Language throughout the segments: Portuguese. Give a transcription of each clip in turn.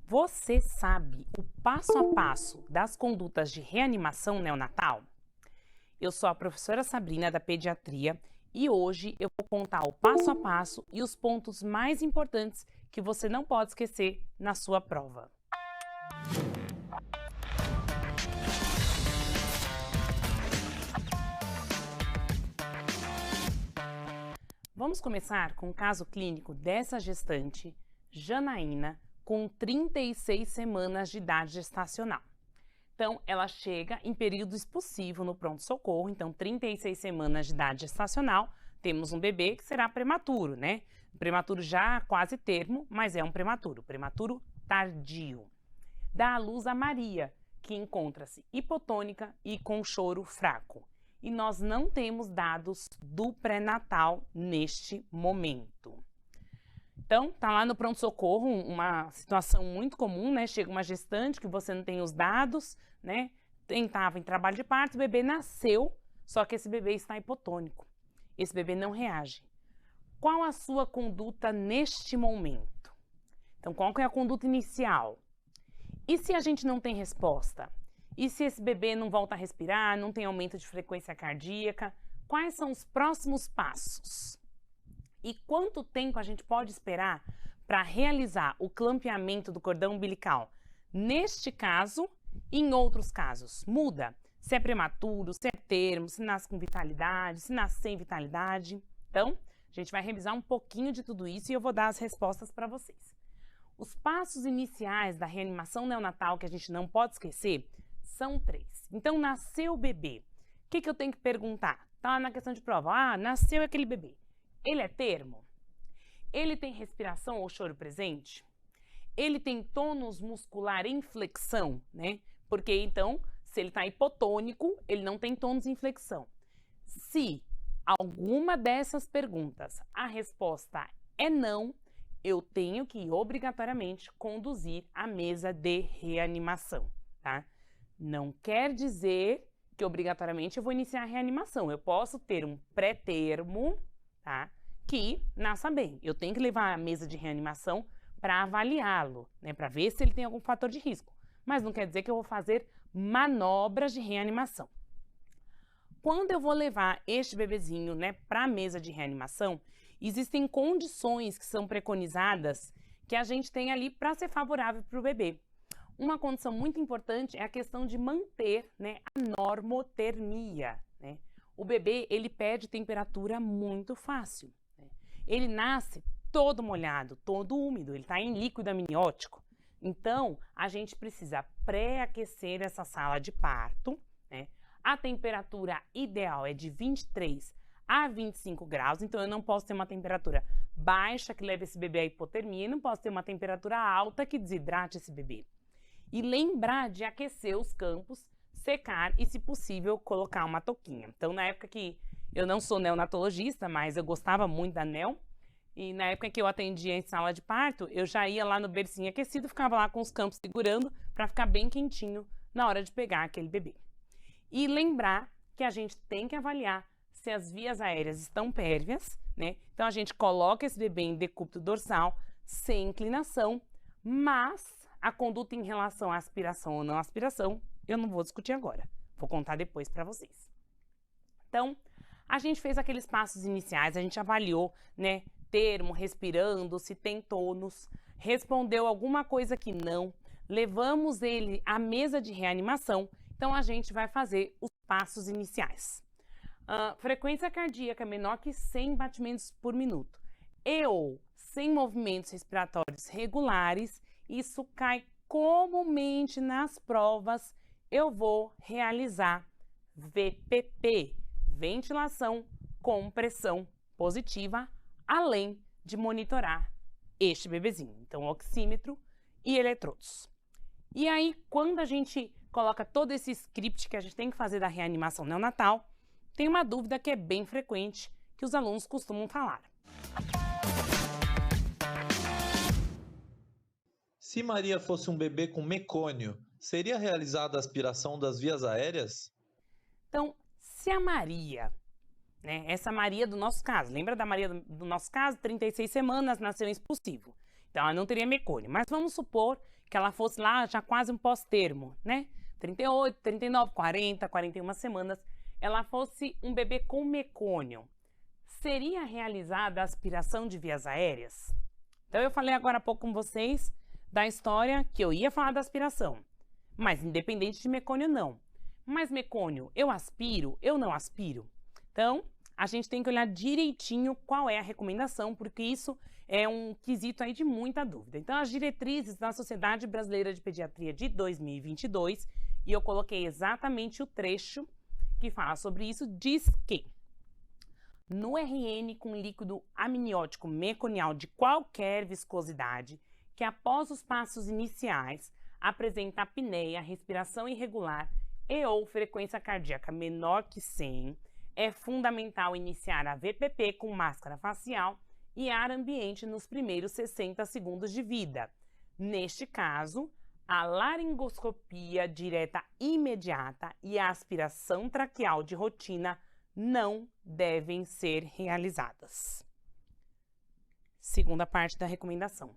Você sabe o passo a passo das condutas de reanimação neonatal? Eu sou a professora Sabrina da Pediatria e hoje eu vou contar o passo a passo e os pontos mais importantes que você não pode esquecer na sua prova. Vamos começar com o caso clínico dessa gestante, Janaína, com 36 semanas de idade gestacional. Então, ela chega em período expulsivo no pronto-socorro, então 36 semanas de idade gestacional, temos um bebê que será prematuro, né? Prematuro já quase termo, mas é um prematuro tardio. Dá à luz a Maria, que encontra-se hipotônica e com choro fraco. E nós não temos dados do pré-natal neste momento. Então, tá lá no pronto-socorro, uma situação muito comum, né? Chega uma gestante que você não tem os dados, né? Estava em trabalho de parto, o bebê nasceu, só que esse bebê está hipotônico. Esse bebê não reage. Qual a sua conduta neste momento? Então, qual que é a conduta inicial? E se a gente não tem resposta? E se esse bebê não volta a respirar, não tem aumento de frequência cardíaca? Quais são os próximos passos? E quanto tempo a gente pode esperar para realizar o clampeamento do cordão umbilical? Neste caso e em outros casos, muda. Se é prematuro, se é termo, se nasce com vitalidade, se nasce sem vitalidade. Então, a gente vai revisar um pouquinho de tudo isso e eu vou dar as respostas para vocês. Os passos iniciais da reanimação neonatal que a gente não pode esquecer são 3. Então, nasceu o bebê. O que eu tenho que perguntar? Tá lá na questão de prova. Ah, nasceu aquele bebê. Ele é termo? Ele tem respiração ou choro presente? Ele tem tônus muscular em flexão, né? Porque então, se ele está hipotônico, ele não tem tônus em flexão. Se alguma dessas perguntas a resposta é não, eu tenho que obrigatoriamente conduzir a mesa de reanimação, tá? Não quer dizer que obrigatoriamente eu vou iniciar a reanimação. Eu posso ter um pré-termo, tá? Que nasça bem. Eu tenho que levar a mesa de reanimação para avaliá-lo, né? Para ver se ele tem algum fator de risco. Mas não quer dizer que eu vou fazer manobras de reanimação. Quando eu vou levar este bebezinho, né, para a mesa de reanimação, existem condições que são preconizadas que a gente tem ali para ser favorável para o bebê. Uma condição muito importante é a questão de manter, né, a normotermia, né? O bebê, ele perde temperatura muito fácil, né? Ele nasce todo molhado, todo úmido, ele está em líquido amniótico. Então, a gente precisa pré-aquecer essa sala de parto, né? A temperatura ideal é de 23 a 25 graus, então eu não posso ter uma temperatura baixa que leve esse bebê à hipotermia e não posso ter uma temperatura alta que desidrate esse bebê. E lembrar de aquecer os campos, secar e, se possível, colocar uma touquinha. Então, na época que eu não sou neonatologista, mas eu gostava muito da neo, e na época que eu atendia em sala de parto, eu já ia lá no bercinho aquecido, ficava lá com os campos segurando para ficar bem quentinho na hora de pegar aquele bebê. E lembrar que a gente tem que avaliar se as vias aéreas estão pérvias, né? Então, a gente coloca esse bebê em decúbito dorsal, sem inclinação, mas a conduta em relação à aspiração ou não aspiração, eu não vou discutir agora. Vou contar depois para vocês. Então, a gente fez aqueles passos iniciais, a gente avaliou, né, termo, respirando, se tem tônus, respondeu alguma coisa que não, levamos ele à mesa de reanimação, então a gente vai fazer os passos iniciais. Frequência cardíaca menor que 100 batimentos por minuto ou sem movimentos respiratórios regulares, isso cai comumente nas provas, eu vou realizar VPP, ventilação com pressão positiva, além de monitorar este bebezinho. Então, oxímetro e eletrodos. E aí, quando a gente coloca todo esse script que a gente tem que fazer da reanimação neonatal, tem uma dúvida que é bem frequente, que os alunos costumam falar. Se Maria fosse um bebê com mecônio, seria realizada a aspiração das vias aéreas? Então, se a Maria, né, essa Maria do nosso caso, lembra da Maria do nosso caso? 36 semanas, nasceu expulsivo. Então, ela não teria mecônio. Mas vamos supor que ela fosse lá já quase um pós-termo, né? 38, 39, 40, 41 semanas. Ela fosse um bebê com mecônio. Seria realizada a aspiração de vias aéreas? Então, eu falei agora há pouco com vocês da história que eu ia falar da aspiração. Mas independente de mecônio, não. Mas mecônio, eu aspiro? Eu não aspiro? Então, a gente tem que olhar direitinho qual é a recomendação, porque isso é um quesito aí de muita dúvida. Então, as diretrizes da Sociedade Brasileira de Pediatria de 2022, e eu coloquei exatamente o trecho que fala sobre isso, diz que no RN com líquido amniótico meconial de qualquer viscosidade, que após os passos iniciais apresenta apneia, respiração irregular e ou frequência cardíaca menor que 100, é fundamental iniciar a VPP com máscara facial e ar ambiente nos primeiros 60 segundos de vida. Neste caso, a laringoscopia direta imediata e a aspiração traqueal de rotina não devem ser realizadas. Segunda parte da recomendação.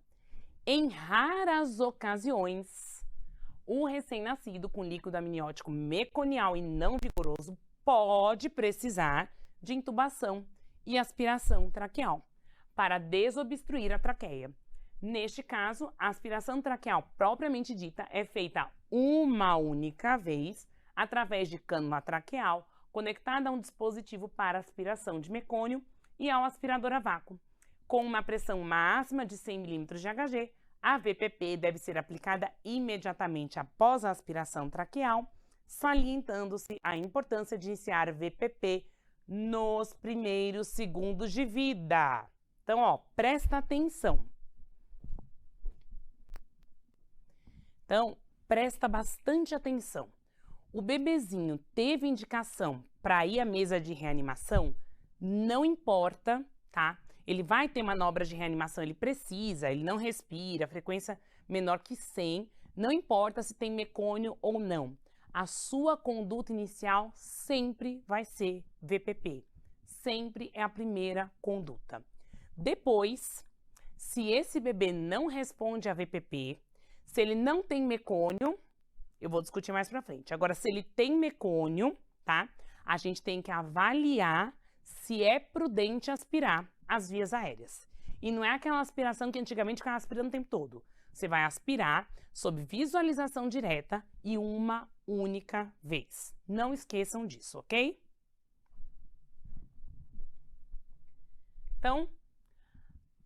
Em raras ocasiões, o recém-nascido com líquido amniótico meconial e não vigoroso pode precisar de intubação e aspiração traqueal para desobstruir a traqueia. Neste caso, a aspiração traqueal propriamente dita é feita uma única vez através de cânula traqueal conectada a um dispositivo para aspiração de mecônio e ao aspirador a vácuo. Com uma pressão máxima de 100 ml de Hg, a VPP deve ser aplicada imediatamente após a aspiração traqueal, salientando-se a importância de iniciar VPP nos primeiros segundos de vida. Então, ó, presta atenção. Então, presta bastante atenção. O bebezinho teve indicação para ir à mesa de reanimação, não importa, tá? Ele vai ter manobras de reanimação, ele precisa, ele não respira, frequência menor que 100, não importa se tem mecônio ou não. A sua conduta inicial sempre vai ser VPP, sempre é a primeira conduta. Depois, se esse bebê não responde a VPP, se ele não tem mecônio, eu vou discutir mais pra frente. Agora, se ele tem mecônio, tá? A gente tem que avaliar se é prudente aspirar as vias aéreas. E não é aquela aspiração que antigamente ficava aspirando o tempo todo. Você vai aspirar sob visualização direta e uma única vez. Não esqueçam disso, ok? Então,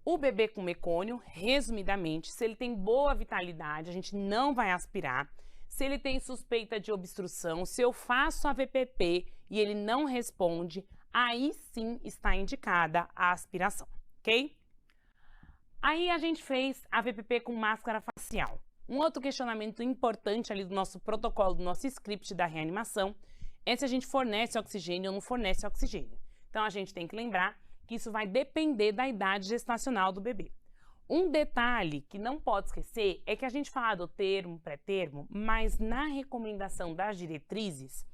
o bebê com mecônio, resumidamente, se ele tem boa vitalidade, a gente não vai aspirar. Se ele tem suspeita de obstrução, se eu faço a VPP e ele não responde, aí sim está indicada a aspiração, ok? Aí a gente fez a VPP com máscara facial. Um outro questionamento importante ali do nosso protocolo, do nosso script da reanimação, é se a gente fornece oxigênio ou não fornece oxigênio. Então a gente tem que lembrar que isso vai depender da idade gestacional do bebê. Um detalhe que não pode esquecer é que a gente fala do termo, pré-termo, mas na recomendação das diretrizes,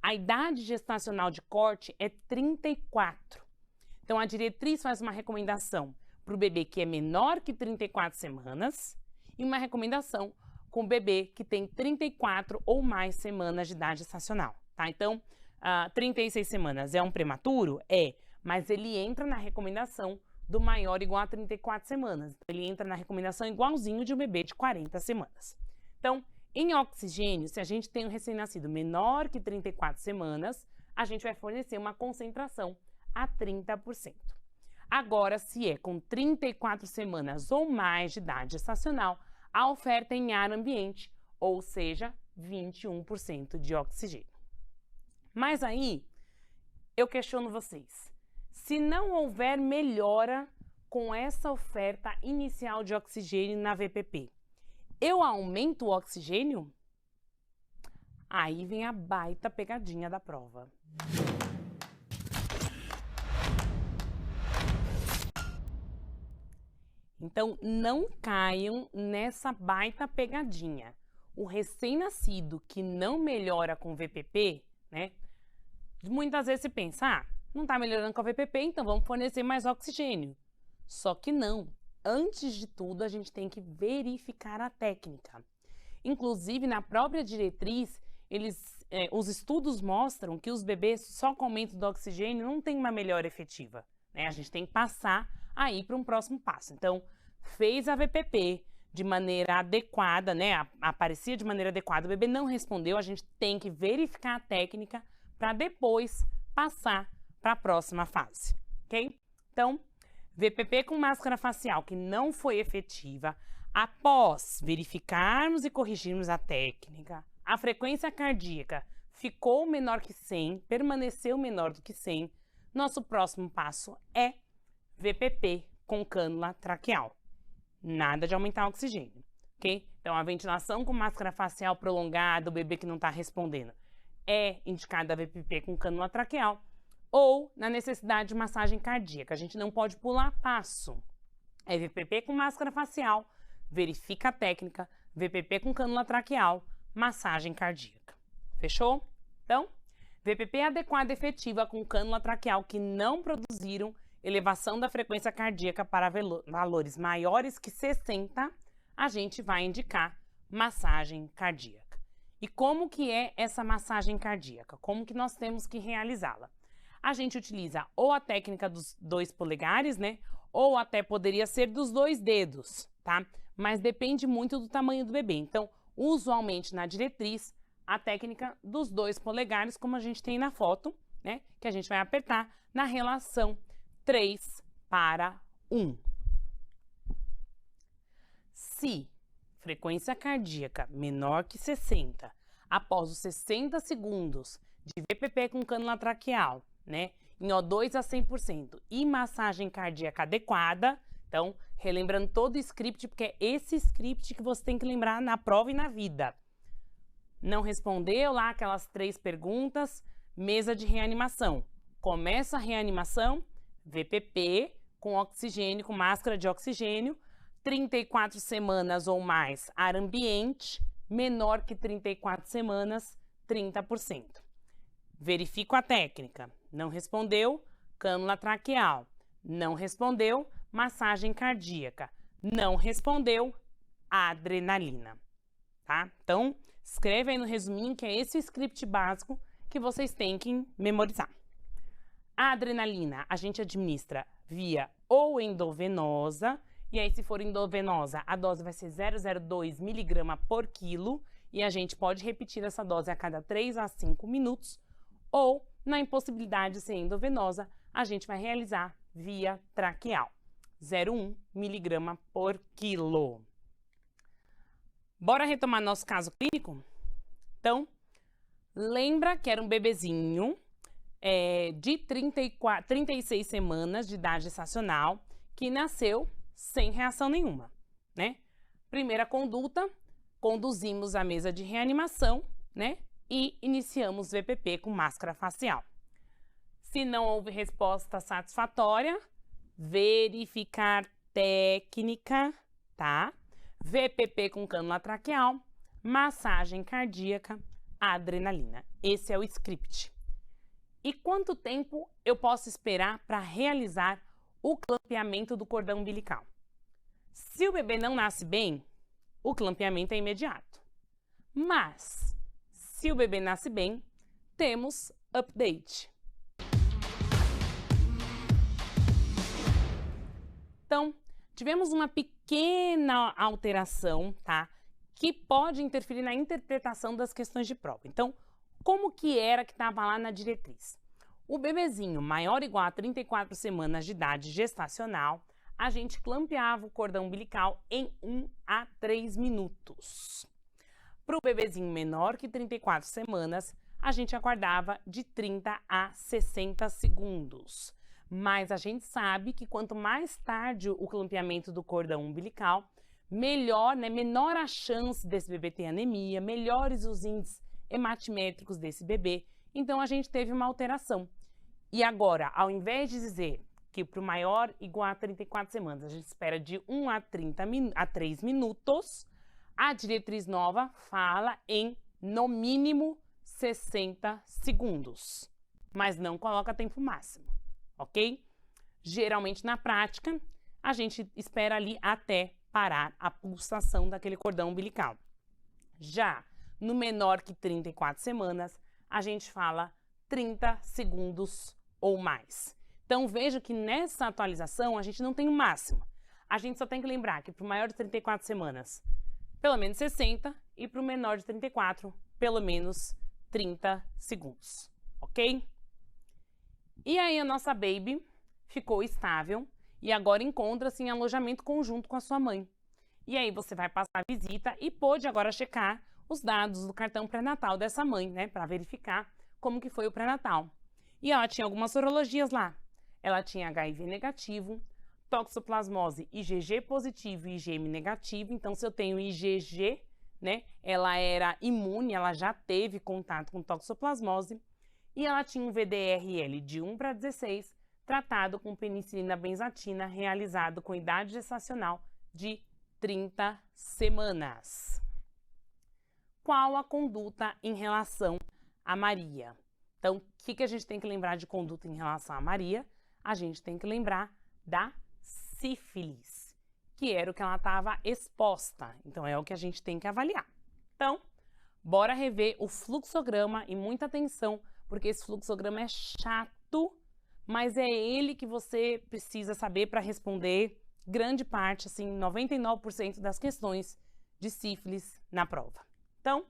a idade gestacional de corte é 34. Então, a diretriz faz uma recomendação para o bebê que é menor que 34 semanas e uma recomendação com o bebê que tem 34 ou mais semanas de idade gestacional, tá? Então, 36 semanas é um prematuro? É, mas ele entra na recomendação do maior igual a 34 semanas. Ele entra na recomendação igualzinho de um bebê de 40 semanas. Então, em oxigênio, se a gente tem um recém-nascido menor que 34 semanas, a gente vai fornecer uma concentração a 30%. Agora, se é com 34 semanas ou mais de idade gestacional, a oferta é em ar ambiente, ou seja, 21% de oxigênio. Mas aí, eu questiono vocês. Se não houver melhora com essa oferta inicial de oxigênio na VPP, eu aumento o oxigênio? Aí vem a baita pegadinha da prova. Então, não caiam nessa baita pegadinha. O recém-nascido que não melhora com VPP, né? Muitas vezes se pensa, não está melhorando com a VPP, então vamos fornecer mais oxigênio. Só que não. antes de tudo, a gente tem que verificar a técnica. Inclusive, na própria diretriz, os estudos mostram que os bebês só com aumento do oxigênio não tem uma melhora efetiva, né? A gente tem que passar aí para um próximo passo. Então, fez a VPP de maneira adequada, né? Aparecia de maneira adequada, o bebê não respondeu, a gente tem que verificar a técnica para depois passar para a próxima fase, ok? Então, VPP com máscara facial que não foi efetiva, após verificarmos e corrigirmos a técnica, a frequência cardíaca ficou menor que 100, permaneceu menor do que 100, nosso próximo passo é VPP com cânula traqueal. Nada de aumentar o oxigênio, ok? Então, a ventilação com máscara facial prolongada, o bebê que não está respondendo, é indicada a VPP com cânula traqueal ou na necessidade de massagem cardíaca. A gente não pode pular passo. É VPP com máscara facial, verifica a técnica, VPP com cânula traqueal, massagem cardíaca. Fechou? Então, VPP adequada e efetiva com cânula traqueal que não produziram elevação da frequência cardíaca para valores maiores que 60, a gente vai indicar massagem cardíaca. E como que é essa massagem cardíaca? Como que nós temos que realizá-la? A gente utiliza ou a técnica dos 2 polegares, né? Ou até poderia ser dos 2 dedos, tá? Mas depende muito do tamanho do bebê. Então, usualmente na diretriz, a técnica dos 2 polegares, como a gente tem na foto, né? Que a gente vai apertar na relação 3:1. Se frequência cardíaca menor que 60, após os 60 segundos de VPP com cânula traqueal, né, em O2 a 100% e massagem cardíaca adequada, então, relembrando todo o script, porque é esse script que você tem que lembrar na prova e na vida. Não respondeu lá aquelas 3 perguntas, mesa de reanimação. Começa a reanimação, VPP com oxigênio, com máscara de oxigênio, 34 semanas ou mais, ar ambiente, menor que 34 semanas, 30%. Verifico a técnica. Não respondeu, cânula traqueal. Não respondeu, massagem cardíaca. Não respondeu, adrenalina. Tá? Então, escreve aí no resuminho que é esse o script básico que vocês têm que memorizar. A adrenalina a gente administra via ou endovenosa, e aí se for endovenosa, a dose vai ser 0,02 miligrama por quilo, e a gente pode repetir essa dose a cada 3 a 5 minutos, ou na impossibilidade de ser endovenosa, a gente vai realizar via traqueal, 0,1 miligrama por quilo. Bora retomar nosso caso clínico? Então, lembra que era um bebezinho de 36 semanas de idade gestacional que nasceu sem reação nenhuma, né? Primeira conduta, conduzimos a mesa de reanimação, né? E iniciamos VPP com máscara facial. Se não houve resposta satisfatória, verificar técnica, tá? VPP com cânula traqueal, massagem cardíaca, adrenalina. Esse é o script. E quanto tempo eu posso esperar para realizar o clampeamento do cordão umbilical? Se o bebê não nasce bem, o clampeamento é imediato. Mas, se o bebê nasce bem, temos update. Então, tivemos uma pequena alteração, tá? Que pode interferir na interpretação das questões de prova. Então, como que era que estava lá na diretriz? O bebezinho maior ou igual a 34 semanas de idade gestacional, a gente clampeava o cordão umbilical em 1 a 3 minutos. Para o bebezinho menor que 34 semanas, a gente aguardava de 30 a 60 segundos. Mas a gente sabe que quanto mais tarde o clampeamento do cordão umbilical, melhor, né, menor a chance desse bebê ter anemia, melhores os índices hematimétricos desse bebê. Então, a gente teve uma alteração. E agora, ao invés de dizer que para o maior igual a 34 semanas, a gente espera de 1 a 3 minutos, a diretriz nova fala em, no mínimo, 60 segundos. Mas não coloca tempo máximo, ok? Geralmente, na prática, a gente espera ali até parar a pulsação daquele cordão umbilical. Já no menor que 34 semanas, a gente fala 30 segundos ou mais. Então, veja que nessa atualização a gente não tem o máximo. A gente só tem que lembrar que para o maior de 34 semanas, pelo menos 60, e para o menor de 34, pelo menos 30 segundos, ok? E aí a nossa baby ficou estável e agora encontra-se em alojamento conjunto com a sua mãe. E aí você vai passar a visita e pode agora checar os dados do cartão pré-natal dessa mãe, né, para verificar como que foi o pré-natal. E ela tinha algumas sorologias lá. Ela tinha HIV negativo, toxoplasmose IgG positivo e IgM negativo. Então, se eu tenho IgG, né, ela era imune, ela já teve contato com toxoplasmose. E ela tinha um VDRL de 1/16, tratado com penicilina benzatina, realizado com idade gestacional de 30 semanas. Qual a conduta em relação a Maria? Então, o que a gente tem que lembrar de conduta em relação a Maria? A gente tem que lembrar da sífilis, que era o que ela estava exposta. Então, é o que a gente tem que avaliar. Então, bora rever o fluxograma e muita atenção, porque esse fluxograma é chato, mas é ele que você precisa saber para responder grande parte, assim, 99% das questões de sífilis na prova. Então,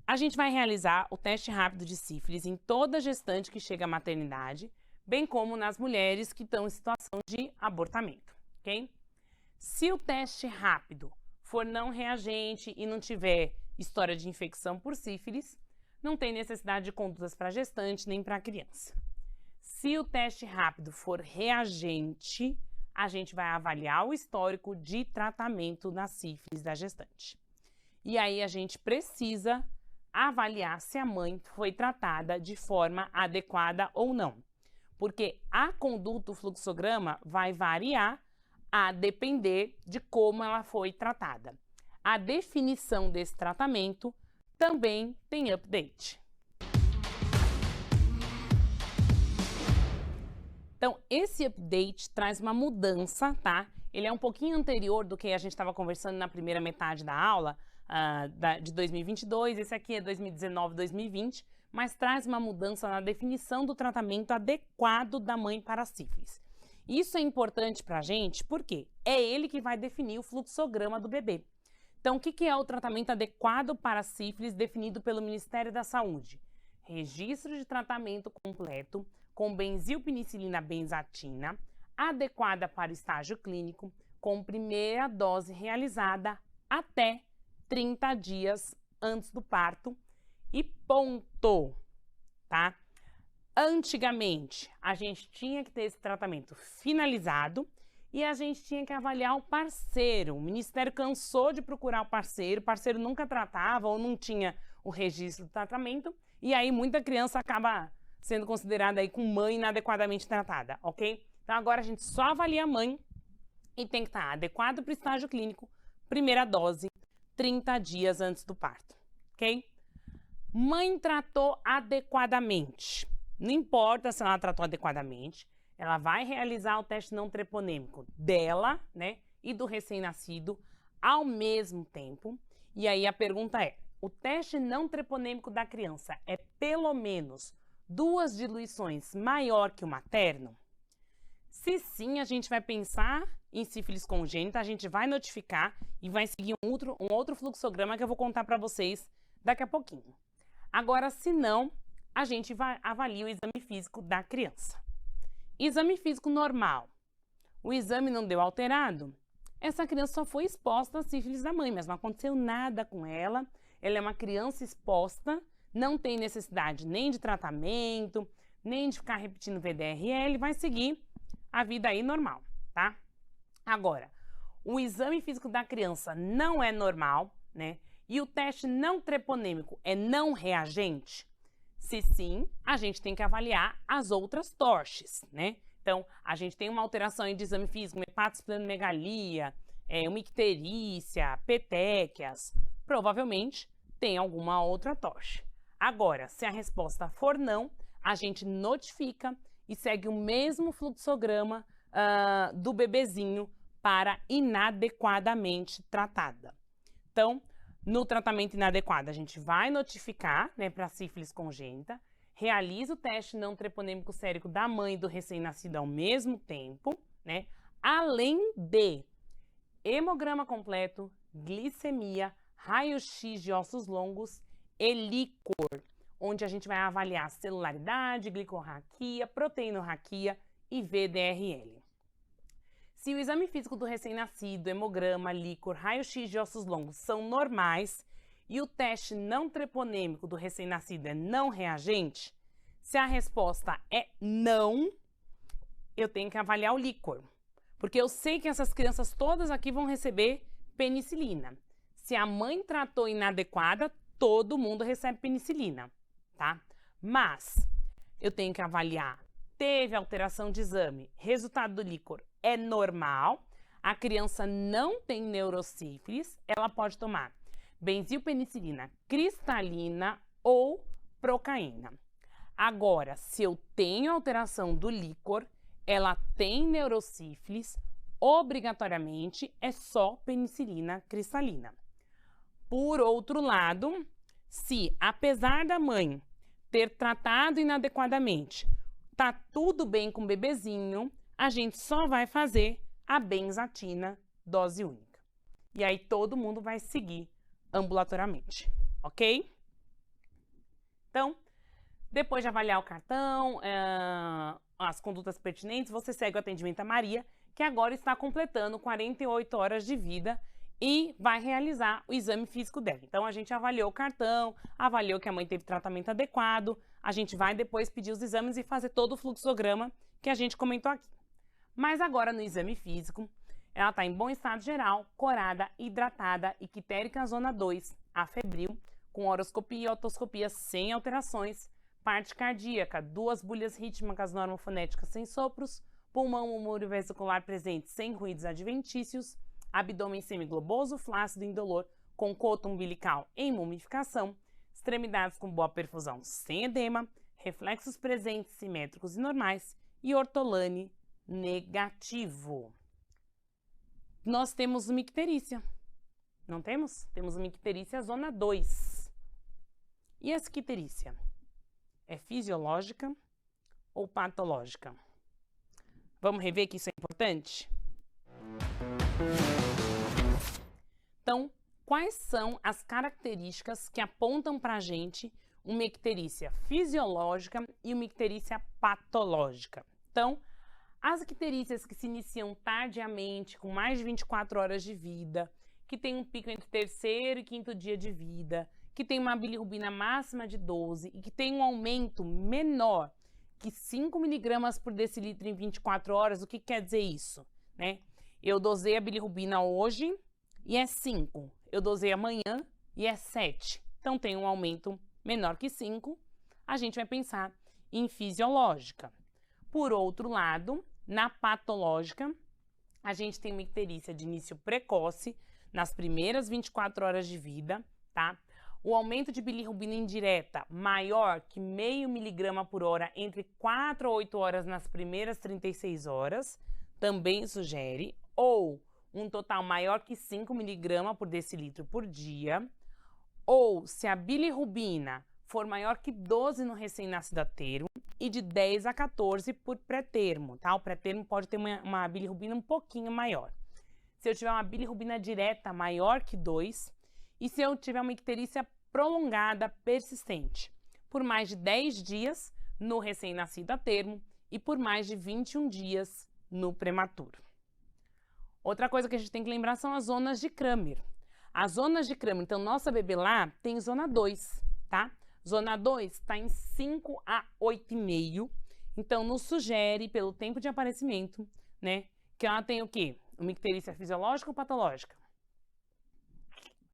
a gente vai realizar o teste rápido de sífilis em toda gestante que chega à maternidade, bem como nas mulheres que estão em situação de abortamento, ok? Se o teste rápido for não reagente e não tiver história de infecção por sífilis, não tem necessidade de condutas para gestante nem para criança. Se o teste rápido for reagente, a gente vai avaliar o histórico de tratamento da sífilis da gestante. E aí a gente precisa avaliar se a mãe foi tratada de forma adequada ou não. Porque a conduta, o fluxograma, vai variar a depender de como ela foi tratada. A definição desse tratamento também tem update. Então, esse update traz uma mudança, tá? Ele é um pouquinho anterior do que a gente estava conversando na primeira metade da aula, de 2022, esse aqui é 2019, 2020, mas traz uma mudança na definição do tratamento adequado da mãe para a sífilis. Isso é importante para a gente porque é ele que vai definir o fluxograma do bebê. Então, o que é o tratamento adequado para a sífilis definido pelo Ministério da Saúde? Registro de tratamento completo com benzilpenicilina benzatina, adequada para o estágio clínico, com primeira dose realizada até 30 dias antes do parto e ponto, tá? Antigamente, a gente tinha que ter esse tratamento finalizado e a gente tinha que avaliar o parceiro. O Ministério cansou de procurar o parceiro nunca tratava ou não tinha o registro do tratamento e aí muita criança acaba sendo considerada aí com mãe inadequadamente tratada, ok? Então agora a gente só avalia a mãe e tem que estar adequado para o estágio clínico, primeira dose, 30 dias antes do parto, ok? Mãe tratou adequadamente. Não importa se ela tratou adequadamente, ela vai realizar o teste não treponêmico dela, né, e do recém-nascido ao mesmo tempo. E aí a pergunta é, o teste não treponêmico da criança é pelo menos 2 diluições maior que o materno? Se sim, a gente vai pensar em sífilis congênita, a gente vai notificar e vai seguir um outro fluxograma que eu vou contar para vocês daqui a pouquinho. Agora, se não, a gente avalia o exame físico da criança. Exame físico normal. O exame não deu alterado? Essa criança só foi exposta à sífilis da mãe, mas não aconteceu nada com ela. Ela é uma criança exposta, não tem necessidade nem de tratamento, nem de ficar repetindo VDRL, vai seguir a vida aí normal, tá? Agora, o exame físico da criança não é normal, né? E o teste não treponêmico é não reagente? Se sim, a gente tem que avaliar as outras TORCHs, né? Então, a gente tem uma alteração de exame físico, uma hepatosplenomegalia, uma icterícia, petequias, provavelmente tem alguma outra TORCH. Agora, se a resposta for não, a gente notifica e segue o mesmo fluxograma do bebezinho para inadequadamente tratada. Então, no tratamento inadequado, a gente vai notificar, né, para sífilis congênita, realiza o teste não treponêmico sérico da mãe e do recém-nascido ao mesmo tempo, né, além de hemograma completo, glicemia, raio-x de ossos longos e líquor, onde a gente vai avaliar celularidade, glicorraquia, proteinorraquia e VDRL. Se o exame físico do recém-nascido, hemograma, líquor, raio-x de ossos longos são normais e o teste não treponêmico do recém-nascido é não reagente, se a resposta é não, eu tenho que avaliar o líquor. Porque eu sei que essas crianças todas aqui vão receber penicilina. Se a mãe tratou inadequada, todo mundo recebe penicilina, tá? Mas eu tenho que avaliar, teve alteração de exame, resultado do líquor é normal, a criança não tem neurosífilis, ela pode tomar benzilpenicilina cristalina ou procaína. Agora, se eu tenho alteração do líquor, ela tem neurosífilis, obrigatoriamente é só penicilina cristalina. Por outro lado, se apesar da mãe ter tratado inadequadamente, tá tudo bem com o bebezinho, a gente só vai fazer a benzatina dose única. E aí todo mundo vai seguir ambulatoriamente, ok? Então, depois de avaliar o cartão, as condutas pertinentes, você segue o atendimento a Maria, que agora está completando 48 horas de vida e vai realizar o exame físico dela. Então, a gente avaliou o cartão, avaliou que a mãe teve tratamento adequado, a gente vai depois pedir os exames e fazer todo o fluxograma que a gente comentou aqui. Mas agora, no exame físico, ela está em bom estado geral, corada, hidratada, ictérica zona 2, afebril, com horoscopia e otoscopia sem alterações, parte cardíaca, 2 bulhas rítmicas normofonéticas sem sopros, pulmão humoro vesicular presente sem ruídos adventícios, abdômen semigloboso, flácido indolor, com coto umbilical em mumificação, extremidades com boa perfusão sem edema, reflexos presentes simétricos e normais e ortolane negativo. Nós temos uma icterícia, não temos? Temos uma icterícia zona 2. E essa icterícia é fisiológica ou patológica? Vamos rever que isso é importante? Então, quais são as características que apontam para a gente uma icterícia fisiológica e uma icterícia patológica? Então, as icterícias que se iniciam tardiamente, com mais de 24 horas de vida, que tem um pico entre terceiro e quinto dia de vida, que tem uma bilirrubina máxima de 12 e que tem um aumento menor que 5 miligramas por decilitro em 24 horas, o que quer dizer isso? Né? Eu dosei a bilirrubina hoje e é 5. Eu dosei amanhã e é 7. Então, tem um aumento menor que 5. A gente vai pensar em fisiológica. Por outro lado, na patológica, a gente tem uma icterícia de início precoce nas primeiras 24 horas de vida, tá? O aumento de bilirrubina indireta maior que 0,5 miligrama por hora entre 4 a 8 horas nas primeiras 36 horas, também sugere, ou um total maior que 5 miligramas por decilitro por dia, ou se a bilirrubina for maior que 12 no recém-nascido a termo e de 10 a 14 por pré-termo, tá? O pré-termo pode ter uma bilirrubina um pouquinho maior. Se eu tiver uma bilirrubina direta maior que 2 e se eu tiver uma icterícia prolongada, persistente, por mais de 10 dias no recém-nascido a termo e por mais de 21 dias no prematuro. Outra coisa que a gente tem que lembrar são as zonas de Kramer. As zonas de Kramer, então nossa bebê lá tem zona 2, tá? Zona 2 está em 5 a 8,5, então nos sugere, pelo tempo de aparecimento, né, que ela tem o quê? Uma icterícia fisiológica ou patológica?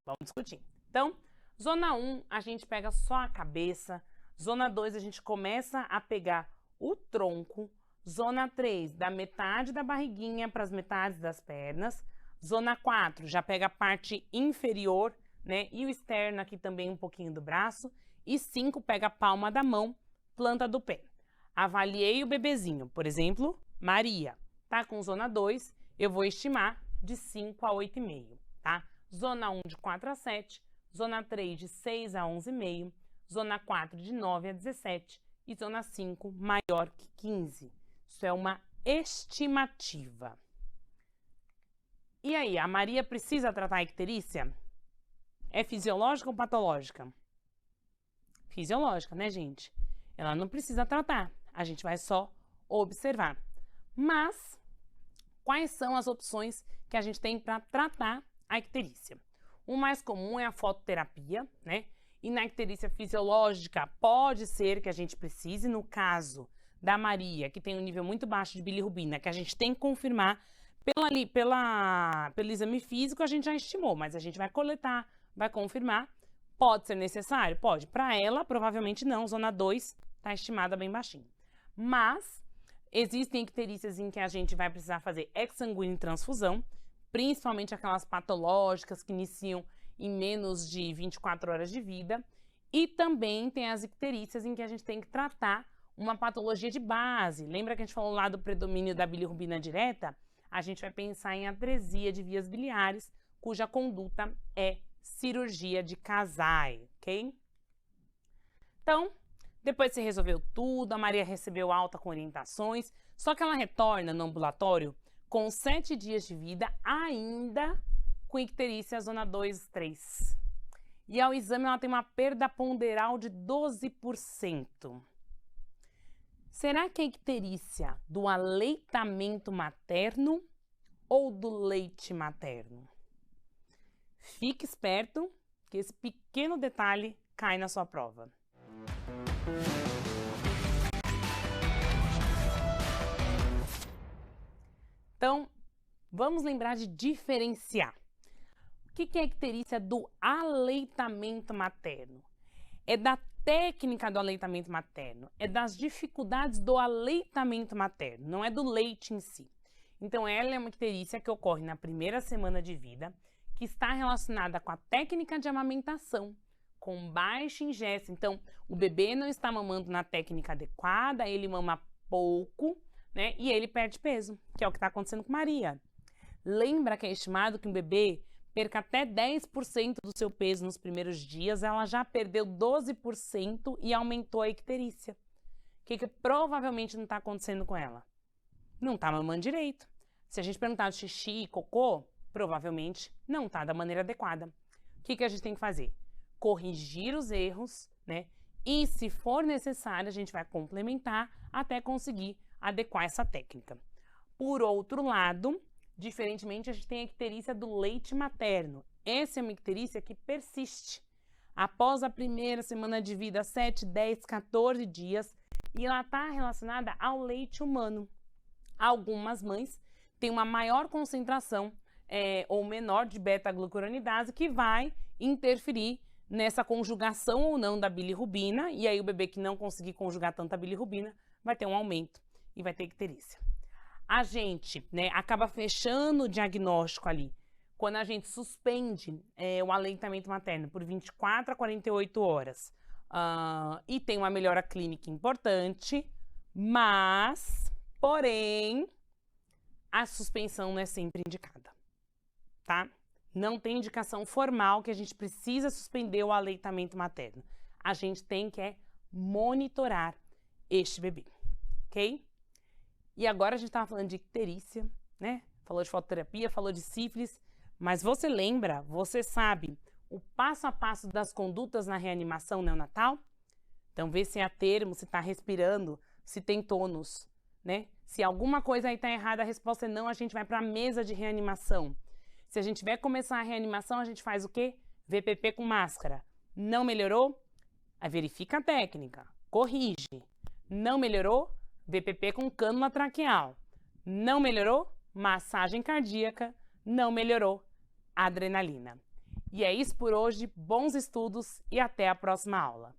Vamos discutir. Então, zona 1, a gente pega só a cabeça. Zona 2, a gente começa a pegar o tronco. Zona 3, da metade da barriguinha para as metades das pernas. Zona 4, já pega a parte inferior, né? E o externo aqui também um pouquinho do braço. E 5, pega a palma da mão, planta do pé. Avaliei o bebezinho, por exemplo, Maria. tá com zona 2, eu vou estimar de 5 a 8,5, tá? Zona 1 de 4 a 7, zona 3 de 6 a 11,5, zona 4 de 9 a 17 e zona 5 maior que 15. Isso é uma estimativa. E aí, a Maria precisa tratar a icterícia? É fisiológica ou patológica? Fisiológica, né, gente? Ela não precisa tratar, a gente vai só observar. Mas, quais são as opções que a gente tem para tratar a icterícia? O mais comum é a fototerapia, né? E na icterícia fisiológica, pode ser que a gente precise, no caso da Maria, que tem um nível muito baixo de bilirrubina, que a gente tem que confirmar pelo exame físico, a gente já estimou, mas a gente vai coletar, vai confirmar. Pode ser necessário? Pode. Para ela, provavelmente não, zona 2 está estimada bem baixinho. Mas existem icterícias em que a gente vai precisar fazer exsanguíneo e transfusão, principalmente aquelas patológicas que iniciam em menos de 24 horas de vida. E também tem as icterícias em que a gente tem que tratar uma patologia de base. Lembra que a gente falou lá do predomínio da bilirrubina direta? A gente vai pensar em atresia de vias biliares, cuja conduta é cirurgia de Kasai, ok? Então, depois que você resolveu tudo, a Maria recebeu alta com orientações, só que ela retorna no ambulatório com 7 dias de vida, ainda com icterícia zona 2, 3. E ao exame ela tem uma perda ponderal de 12%. Será que é icterícia do aleitamento materno ou do leite materno? Fique esperto que esse pequeno detalhe cai na sua prova. Então, vamos lembrar de diferenciar. O que é a icterícia do aleitamento materno? É da técnica do aleitamento materno, é das dificuldades do aleitamento materno, não é do leite em si. Então, ela é uma icterícia que ocorre na primeira semana de vida, que está relacionada com a técnica de amamentação, com baixa ingesta. Então, o bebê não está mamando na técnica adequada, ele mama pouco, né? E ele perde peso, que é o que está acontecendo com Maria. Lembra que é estimado que um bebê perca até 10% do seu peso nos primeiros dias, ela já perdeu 12% e aumentou a icterícia. O que provavelmente não está acontecendo com ela? Não está mamando direito. Se a gente perguntar de xixi e cocô, provavelmente não está da maneira adequada. O que a gente tem que fazer? Corrigir os erros, né? E se for necessário, a gente vai complementar até conseguir adequar essa técnica. Por outro lado, diferentemente, a gente tem a icterícia do leite materno. Essa é uma icterícia que persiste. Após a primeira semana de vida, 7, 10, 14 dias, e ela está relacionada ao leite humano. Algumas mães têm uma maior concentração ou menor de beta-glucuronidase que vai interferir nessa conjugação ou não da bilirrubina, e aí o bebê que não conseguir conjugar tanta bilirrubina vai ter um aumento e vai ter icterícia. A gente, né, acaba fechando o diagnóstico ali quando a gente suspende o aleitamento materno por 24 a 48 horas e tem uma melhora clínica importante, mas, porém, a suspensão não é sempre indicada, tá? Não tem indicação formal que a gente precisa suspender o aleitamento materno. A gente tem que monitorar este bebê, ok? E agora a gente estava falando de icterícia, né? Falou de fototerapia, falou de sífilis, mas você lembra, você sabe o passo a passo das condutas na reanimação neonatal? Então vê se é a termo, se está respirando, se tem tônus, né? Se alguma coisa aí está errada, a resposta é não, a gente vai para a mesa de reanimação. Se a gente vai começar a reanimação, a gente faz o quê? VPP com máscara. Não melhorou? Aí verifica a técnica, corrige. Não melhorou? VPP com cânula traqueal. Não melhorou? Massagem cardíaca. Não melhorou? Adrenalina. E é isso por hoje. Bons estudos e até a próxima aula.